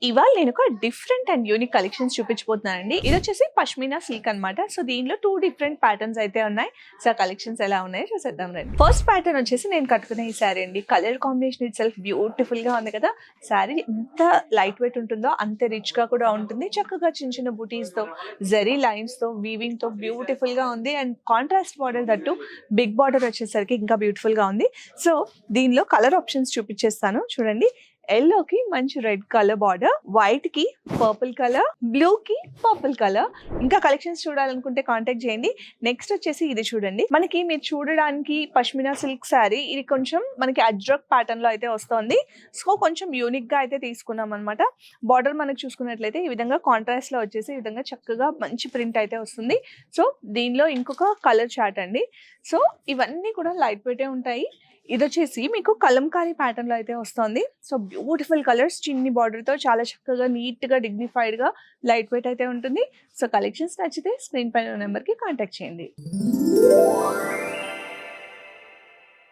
ఇవాళ నేను ఒక డిఫరెంట్ అండ్ యూనిక్ కలెక్షన్స్ చూపించబోతున్నానండి. ఇది వచ్చేసి పష్మినా సిల్క్ అన్నమాట. సో దీనిలో 2 డిఫరెంట్ ప్యాటర్న్స్ అయితే ఉన్నాయి. సో కలెక్షన్స్ ఎలా ఉన్నాయో చూసేద్దాం రండి. ఫస్ట్ ప్యాటర్న్ వచ్చేసి నేను కట్టుకునే ఈ శారీ అండి. Colour combination it self beautiful గా ఉంది కదా. శారీ ఎంత లైట్ వెయిట్ ఉంటుందో అంతే రిచ్ గా కూడా ఉంటుంది. చక్కగా చిన్న చిన్న బూటీస్ తో, జరీ లైన్స్ తో, వీవింగ్ తో బ్యూటిఫుల్ గా ఉంది. అండ్ కాంట్రాస్ట్ బార్డర్ తట్టు బిగ్ బార్డర్ వచ్చేసరికి ఇంకా బ్యూటిఫుల్ గా ఉంది. సో దీనిలో కలర్ ఆప్షన్స్ చూపించేస్తాను చూడండి. ఎల్లో కి మంచి రెడ్ కలర్ బార్డర్, వైట్ కి పర్పుల్ కలర్, బ్లూ కి పర్పుల్ కలర్. ఇంకా కలెక్షన్స్ చూడాలనుకుంటే కాంటాక్ట్ చేయండి. నెక్స్ట్ వచ్చేసి ఇది చూడండి. మనకి మీరు చూడడానికి పష్మినా సిల్క్ శారీ, ఇది కొంచెం మనకి అజ్రక్ ప్యాటర్న్ లో అయితే వస్తుంది. సో కొంచెం యూనిక్ గా అయితే తీసుకున్నాం అనమాట. బార్డర్ మనకి చూసుకున్నట్లయితే ఈ విధంగా కాంట్రాస్ట్ లో వచ్చేసి ఈ విధంగా చక్కగా మంచి ప్రింట్ అయితే వస్తుంది. సో దీనిలో ఇంకొక కలర్ చార్ట్ అండి. సో ఇవన్నీ కూడా లైట్ వెయిటే ఉంటాయి. ఇది వచ్చేసి మీకు కలంకారీ ప్యాటర్న్ లో అయితే వస్తుంది. సో బ్యూటిఫుల్ కలర్స్, చిన్ని బార్డర్ తో చాలా చక్కగా నీట్ గా డిగ్నిఫైడ్ గా లైట్ వెయిట్ అయితే ఉంటుంది. సో కలెక్షన్స్ నచ్చితే స్క్రీన్ పైన నెంబర్ కి కాంటాక్ట్ చేయండి.